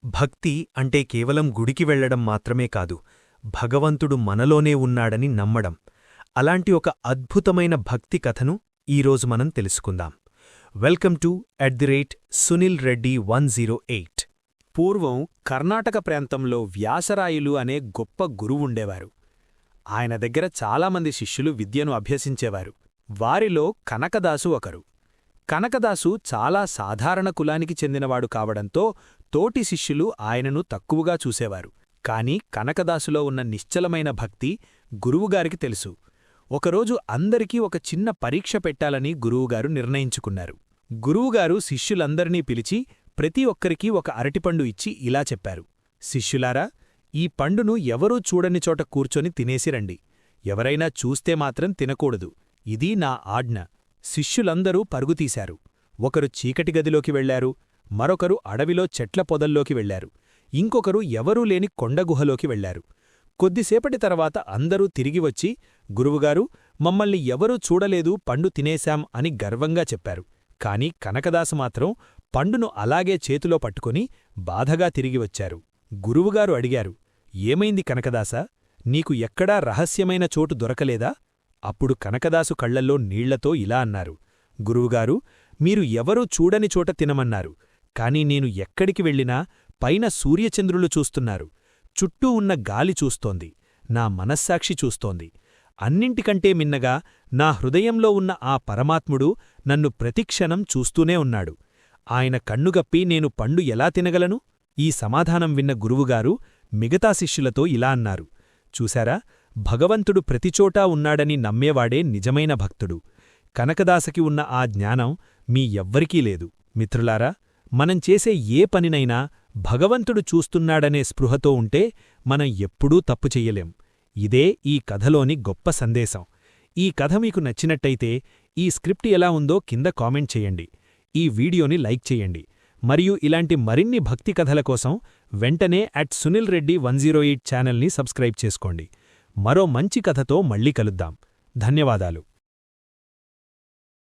భక్తి అంటే కేవలం గుడికి వెళ్లడం మాత్రమే కాదు, భగవంతుడు మనలోనే ఉన్నాడని నమ్మడం. అలాంటి ఒక అద్భుతమైన భక్తి కథను ఈరోజు మనం తెలుసుకుందాం. Welcome to @Sunil Reddy 108. పూర్వం కర్ణాటక ప్రాంతంలో వ్యాసరాయులు అనే గొప్ప గురువుండేవారు. ఆయన దగ్గర చాలామంది శిష్యులు విద్యను అభ్యసించేవారు. వారిలో కనకదాసు ఒకరు. కనకదాసు చాలా సాధారణ కులానికి చెందినవాడు కావడంతో తోటి శిష్యులు ఆయనను తక్కువగా చూసేవారు. కాని కనకదాసులో ఉన్న నిశ్చలమైన భక్తి గురువుగారికి తెలుసు. ఒకరోజు అందరికీ ఒక చిన్న పరీక్ష పెట్టాలని గురువుగారు నిర్ణయించుకున్నారు. గురువుగారు శిష్యులందరినీ పిలిచి ప్రతి ఒక్కరికీ ఒక అరటిపండు ఇచ్చి ఇలా చెప్పారు: శిష్యులారా, ఈ పండును ఎవరూ చూడని చోట కూర్చొని తినేసిరండి. ఎవరైనా చూస్తే మాత్రం తినకూడదు. ఇది నా ఆజ్ఞ. శిష్యులందరూ పరుగుతీశారు. ఒకరు చీకటి గదిలోకి వెళ్లారు, మరొకరు అడవిలో చెట్ల పొదల్లోకి వెళ్లారు, ఇంకొకరు ఎవరూ లేని కొండగుహలోకి వెళ్లారు. కొద్దిసేపటి తర్వాత అందరూ తిరిగివచ్చి, గురువుగారు, మమ్మల్ని ఎవరూ చూడలేదు, పండు తినేశాం అని గర్వంగా చెప్పారు. కాని కనకదాసు మాత్రం పండును అలాగే చేతిలో పట్టుకుని బాధగా తిరిగివచ్చారు. గురువుగారు అడిగారు: ఏమైంది కనకదాసా, నీకు ఎక్కడా రహస్యమైన చోటు దొరకలేదా? అప్పుడు కనకదాసు కళ్లల్లో నీళ్లతో ఇలా అన్నారు: గురువుగారు, మీరు ఎవరూ చూడని చోట తినమన్నారు. కాని నేను ఎక్కడికి వెళ్ళినా పైన సూర్యచంద్రులు చూస్తున్నారు, చుట్టూ ఉన్న గాలి చూస్తోంది, నా మనస్సాక్షి చూస్తోంది. అన్నింటికంటే మిన్నగా నా హృదయంలో ఉన్న ఆ పరమాత్ముడు నన్ను ప్రతిక్షణం చూస్తూనే ఉన్నాడు. ఆయన కన్నుగప్పి నేను పండు ఎలా తినగలను? ఈ సమాధానం విన్న గురువుగారు మిగతా శిష్యులతో ఇలా అన్నారు: చూశారా, భగవంతుడు ప్రతిచోటా ఉన్నాడని నమ్మేవాడే నిజమైన భక్తుడు. కనకదాసకి ఉన్న ఆ జ్ఞానం మీ ఎవ్వరికీ లేదు. మిత్రులారా, మనం చేసే ఏ పనినైనా భగవంతుడు చూస్తున్నాడనే స్పృహతో ఉంటే మనం ఎప్పుడూ తప్పు చెయ్యలేం. ఇదే ఈ కథలోని గొప్ప సందేశం. ఈ కథ మీకు నచ్చినట్టయితే ఈ స్క్రిప్ట్ ఎలా ఉందో కింద కామెంట్ చేయండి. ఈ వీడియోని లైక్ చేయండి. మరియు ఇలాంటి మరిన్ని భక్తి కథల కోసం వెంటనే @సునీల్ రెడ్డి 108 ఛానల్ని సబ్స్క్రైబ్ చేసుకోండి. మరో మంచి కథతో మళ్ళీ కలుద్దాం. ధన్యవాదాలు.